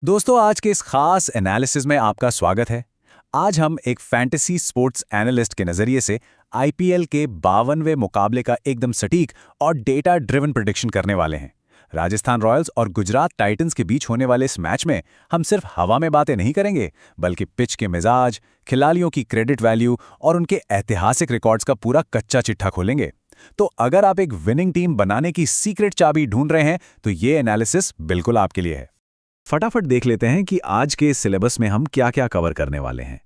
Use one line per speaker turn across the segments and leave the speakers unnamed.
दोस्तों, आज के इस खास एनालिसिस में आपका स्वागत है। आज हम एक फैंटेसी स्पोर्ट्स एनालिस्ट के नज़रिए से आईपीएल के 52वें मुकाबले का एकदम सटीक और डेटा ड्रिवन प्रेडिक्शन करने वाले हैं। राजस्थान रॉयल्स और गुजरात टाइटंस के बीच होने वाले इस मैच में हम सिर्फ हवा में बातें नहीं करेंगे, बल्कि पिच के मिजाज, खिलाड़ियों की क्रेडिट वैल्यू और उनके ऐतिहासिक रिकॉर्ड्स का पूरा कच्चा चिट्ठा खोलेंगे। तो अगर आप एक विनिंग टीम बनाने की सीक्रेट चाबी ढूंढ रहे हैं, तो ये एनालिसिस बिल्कुल आपके लिए है। फटाफट देख लेते हैं कि आज के सिलेबस में हम क्या क्या कवर करने वाले हैं।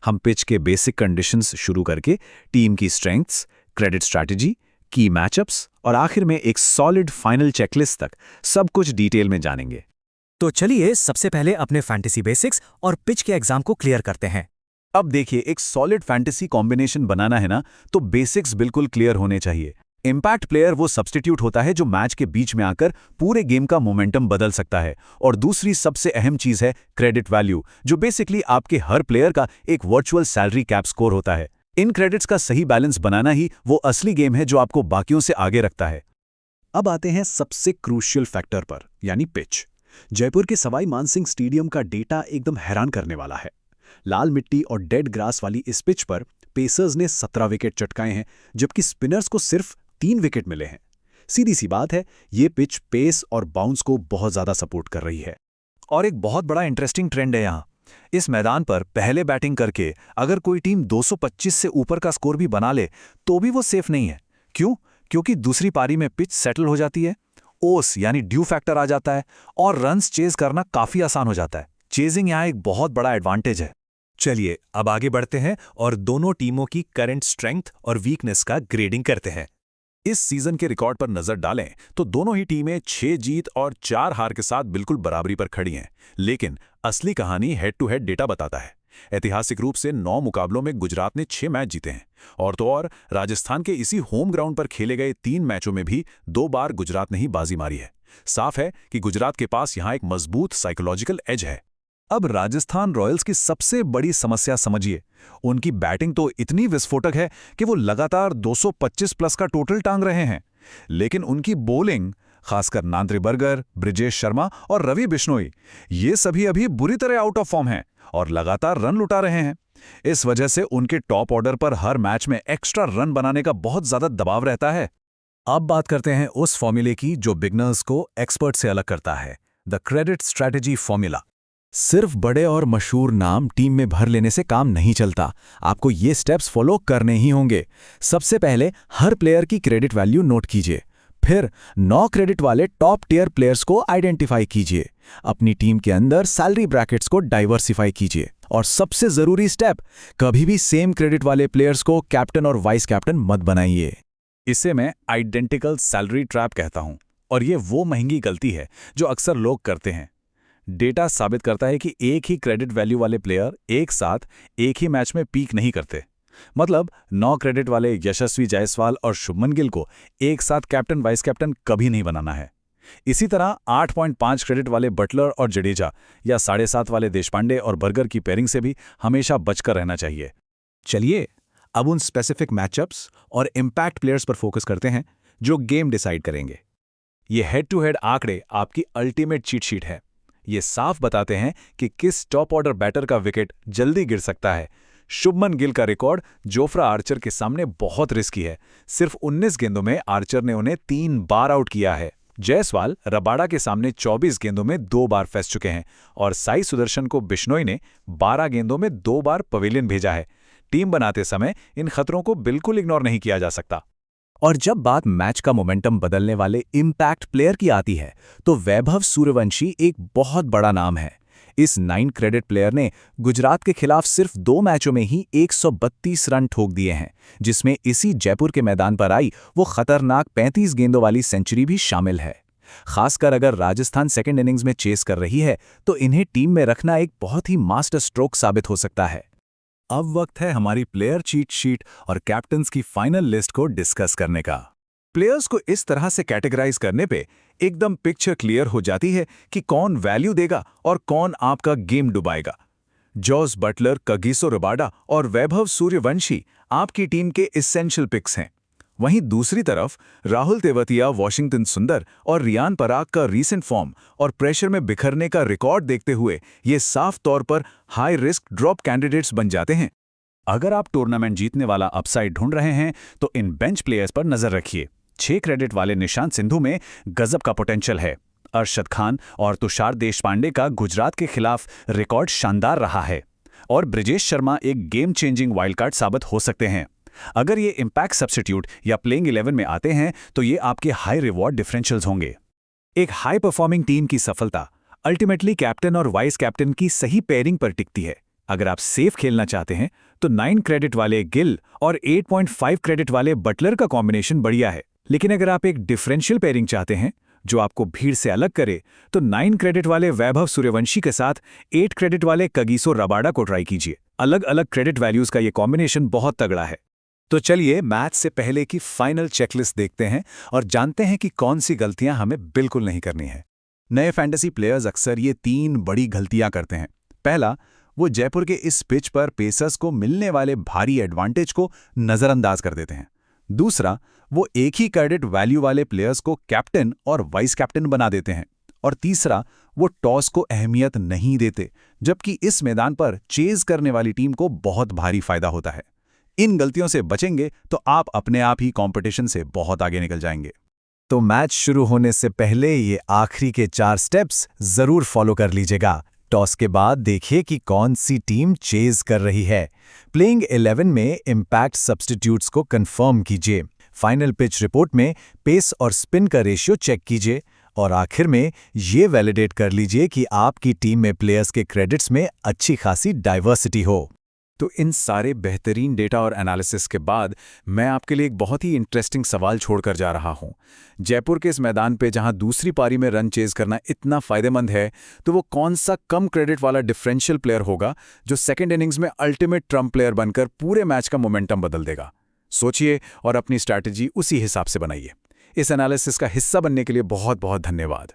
हम पिच के बेसिक कंडीशंस शुरू करके टीम की स्ट्रेंथ्स, क्रेडिट स्ट्रैटेजी, की मैचअप्स और आखिर में एक सॉलिड फाइनल चेकलिस्ट तक सब कुछ डिटेल में जानेंगे।
तो चलिए सबसे पहले अपने फैंटेसी बेसिक्स और पिच के एग्जाम को क्लियर करते हैं।
अब देखिए, एक सॉलिड फैंटेसी कॉम्बिनेशन बनाना है ना, तो बेसिक्स बिल्कुल क्लियर होने चाहिए। इम्पैक्ट प्लेयर वो सब्स्टिट्यूट होता है जो मैच के बीच में आकर पूरे गेम का मोमेंटम बदल सकता है। और दूसरी सबसे अहम चीज है क्रेडिट वैल्यू, जो बेसिकली आपके हर प्लेयर का एक वर्चुअल सैलरी कैप स्कोर होता है। इन क्रेडिट्स का सही बैलेंस बनाना ही वो असली गेम है जो आपको बाकियों से आगे रखता है। अब आते हैं सबसे क्रूशियल फैक्टर पर, यानी पिच। जयपुर के सवाई मानसिंह स्टेडियम का डेटा एकदम हैरान करने वाला है। लाल मिट्टी और डेड ग्रास वाली इस पिच पर पेसर्स ने 17 विकेट चटकाए हैं, जबकि स्पिनर्स को सिर्फ 3 विकेट मिले हैं। सीधी सी बात है, ये पिच पेस और बाउंस को बहुत ज्यादा सपोर्ट कर रही है। और एक बहुत बड़ा इंटरेस्टिंग ट्रेंड है यहाँ। इस मैदान पर पहले बैटिंग करके अगर कोई टीम 225 से ऊपर का स्कोर भी बना ले, तो भी वो सेफ नहीं है। क्यों? क्योंकि दूसरी पारी में पिच सेटल हो जाती है, ओस यानी ड्यू फैक्टर आ जाता है और रन्स चेज करना काफी आसान हो जाता है। चेजिंग यहाँ एक बहुत बड़ा एडवांटेज है।
चलिए अब आगे बढ़ते हैं और दोनों टीमों की करंट स्ट्रेंथ और वीकनेस का ग्रेडिंग करते हैं।
इस सीजन के रिकॉर्ड पर नजर डालें तो दोनों ही टीमें 6 जीत और 4 हार के साथ बिल्कुल बराबरी पर खड़ी हैं। लेकिन असली कहानी हेड टू हेड डेटा बताता है। ऐतिहासिक रूप से 9 मुकाबलों में गुजरात ने 6 मैच जीते हैं, और तो और राजस्थान के इसी होम ग्राउंड पर खेले गए 3 मैचों में भी 2 बार गुजरात ने ही बाजी मारी है। साफ है कि गुजरात के पास यहां एक मजबूत साइकोलॉजिकल एज है। अब राजस्थान रॉयल्स की सबसे बड़ी समस्या समझिए। उनकी बैटिंग तो इतनी विस्फोटक है कि वो लगातार 225 प्लस का टोटल टांग रहे हैं, लेकिन उनकी बॉलिंग, खासकर नांद्रे बर्गर, ब्रिजेश शर्मा और रवि बिश्नोई, ये सभी अभी बुरी तरह आउट ऑफ फॉर्म हैं और लगातार रन लुटा रहे हैं। इस वजह से उनके टॉप ऑर्डर पर हर मैच में एक्स्ट्रा रन बनाने का बहुत ज्यादा दबाव रहता है। अब बात करते हैं उस फॉर्मूले की जो बिगनर्स को एक्सपर्ट से अलग करता है, द क्रेडिट स्ट्रैटेजी फॉर्मूला। सिर्फ बड़े और मशहूर नाम टीम में भर लेने से काम नहीं चलता, आपको ये स्टेप्स फॉलो करने ही होंगे। सबसे पहले हर प्लेयर की क्रेडिट वैल्यू नोट कीजिए। फिर 9 क्रेडिट वाले टॉप टियर प्लेयर्स को आइडेंटिफाई कीजिए। अपनी टीम के अंदर सैलरी ब्रैकेट्स को डाइवर्सिफाई कीजिए। और सबसे जरूरी स्टेप, कभी भी सेम क्रेडिट वाले प्लेयर्स को कैप्टन और वाइस कैप्टन मत बनाइए। इसे मैं आइडेंटिकल सैलरी ट्रैप कहता हूं, और ये वो महंगी गलती है जो अक्सर लोग करते हैं। डेटा साबित करता है कि एक ही क्रेडिट वैल्यू वाले प्लेयर एक साथ एक ही मैच में पीक नहीं करते। मतलब 9 क्रेडिट वाले यशस्वी जायसवाल और शुभमन गिल को एक साथ कैप्टन वाइस कैप्टन कभी नहीं बनाना है। इसी तरह 8.5 क्रेडिट वाले बटलर और जडेजा या 7.5 वाले देशपांडे और बर्गर की पेयरिंग से भी हमेशा बचकर रहना चाहिए। चलिए अब उन स्पेसिफिक मैचअप्स और इम्पैक्ट प्लेयर्स पर फोकस करते हैं जो गेम डिसाइड करेंगे। ये हेड टू हेड आंकड़े आपकी अल्टीमेट चीट शीट है। ये साफ बताते हैं कि किस टॉप ऑर्डर बैटर का विकेट जल्दी गिर सकता है। शुभमन गिल का रिकॉर्ड जोफ्रा आर्चर के सामने बहुत रिस्की है। सिर्फ 19 गेंदों में आर्चर ने उन्हें 3 बार आउट किया है। जायसवाल रबाडा के सामने 24 गेंदों में 2 बार फंस चुके हैं, और साई सुदर्शन को बिश्नोई ने 12 गेंदों में 2 बार पवेलियन भेजा है। टीम बनाते समय इन खतरों को बिल्कुल इग्नोर नहीं किया जा सकता। और जब बात मैच का मोमेंटम बदलने वाले इम्पैक्ट प्लेयर की आती है, तो वैभव सूर्यवंशी एक बहुत बड़ा नाम है। इस 9 क्रेडिट प्लेयर ने गुजरात के खिलाफ सिर्फ 2 मैचों में ही 132 रन ठोक दिए हैं, जिसमें इसी जयपुर के मैदान पर आई वो खतरनाक 35 गेंदों वाली सेंचुरी भी शामिल है। खासकर अगर राजस्थान सेकेंड इनिंग्स में चेस कर रही है, तो इन्हें टीम में रखना एक बहुत ही मास्टर स्ट्रोक साबित हो सकता है। अब वक्त है हमारी प्लेयर चीट शीट और कैप्टन्स की फाइनल लिस्ट को डिस्कस करने का। प्लेयर्स को इस तरह से कैटेगराइज करने पे एकदम पिक्चर क्लियर हो जाती है कि कौन वैल्यू देगा और कौन आपका गेम डुबाएगा। जॉस बटलर, कगिसो रबाडा और वैभव सूर्यवंशी आपकी टीम के एसेंशियल पिक्स हैं। वहीं दूसरी तरफ राहुल तेवतिया, वॉशिंगटन सुंदर और रियान पराग का रीसेंट फॉर्म और प्रेशर में बिखरने का रिकॉर्ड देखते हुए ये साफ तौर पर हाई रिस्क ड्रॉप कैंडिडेट्स बन जाते हैं। अगर आप टूर्नामेंट जीतने वाला अपसाइड ढूंढ रहे हैं तो इन बेंच प्लेयर्स पर नजर रखिए। 6 क्रेडिट वाले निशांत सिंधु में गजब का पोटेंशियल है। अरशद खान और तुषार देशपांडे का गुजरात के खिलाफ रिकॉर्ड शानदार रहा है और ब्रिजेश शर्मा एक गेम चेंजिंग वाइल्ड कार्ड साबित हो सकते हैं। अगर ये इम्पैक्ट सब्स्टिट्यूट या प्लेइंग 11 में आते हैं तो ये आपके हाई रिवॉर्ड डिफरेंशियल्स होंगे। एक हाई परफॉर्मिंग टीम की सफलता अल्टीमेटली कैप्टन और वाइस कैप्टन की सही पेयरिंग पर टिकती है। अगर आप सेफ खेलना चाहते हैं तो 9 क्रेडिट वाले गिल और 8.5 क्रेडिट वाले बटलर का कॉम्बिनेशन बढ़िया है। लेकिन अगर आप एक डिफरेंशियल पेयरिंग चाहते हैं जो आपको भीड़ से अलग करे तो 9 क्रेडिट वाले वैभव सूर्यवंशी के साथ 8 क्रेडिट वाले कगिसो रबाडा को ट्राई कीजिए। अलग अलग क्रेडिट वैल्यूज का ये कॉम्बिनेशन बहुत तगड़ा है। तो चलिए मैच से पहले की फाइनल चेकलिस्ट देखते हैं और जानते हैं कि कौन सी गलतियां हमें बिल्कुल नहीं करनी है। नए फैंटेसी प्लेयर्स अक्सर ये 3 बड़ी गलतियां करते हैं। पहला, वो जयपुर के इस पिच पर पेसर्स को मिलने वाले भारी एडवांटेज को नजरअंदाज कर देते हैं। दूसरा, वो एक ही क्रेडिट वैल्यू वाले प्लेयर्स को कैप्टन और वाइस कैप्टन बना देते हैं। और तीसरा, वो टॉस को अहमियत नहीं देते, जबकि इस मैदान पर चेज करने वाली टीम को बहुत भारी फायदा होता है। इन गलतियों से बचेंगे तो आप अपने आप ही कंपटीशन से बहुत आगे निकल जाएंगे। तो मैच शुरू होने से पहले ये आखिरी के 4 स्टेप्स जरूर फॉलो कर लीजिएगा। टॉस के बाद देखिए कि कौन सी टीम चेज कर रही है। प्लेइंग 11 में इम्पैक्ट सब्स्टिट्यूट्स को कंफर्म कीजिए। फाइनल पिच रिपोर्ट में पेस और स्पिन का रेशियो चेक कीजिए और आखिर में ये वैलिडेट कर लीजिए कि आपकी टीम में प्लेयर्स के क्रेडिट्स में अच्छी खासी डाइवर्सिटी हो। तो इन सारे बेहतरीन डेटा और एनालिसिस के बाद मैं आपके लिए एक बहुत ही इंटरेस्टिंग सवाल छोड़कर जा रहा हूं। जयपुर के इस मैदान पे जहां दूसरी पारी में रन चेज करना इतना फायदेमंद है, तो वो कौन सा कम क्रेडिट वाला डिफरेंशियल प्लेयर होगा जो सेकेंड इनिंग्स में अल्टीमेट ट्रम्प प्लेयर बनकर पूरे मैच का मोमेंटम बदल देगा? सोचिए और अपनी स्ट्रैटेजी उसी हिसाब से बनाइए। इस एनालिसिस का हिस्सा बनने के लिए बहुत बहुत धन्यवाद।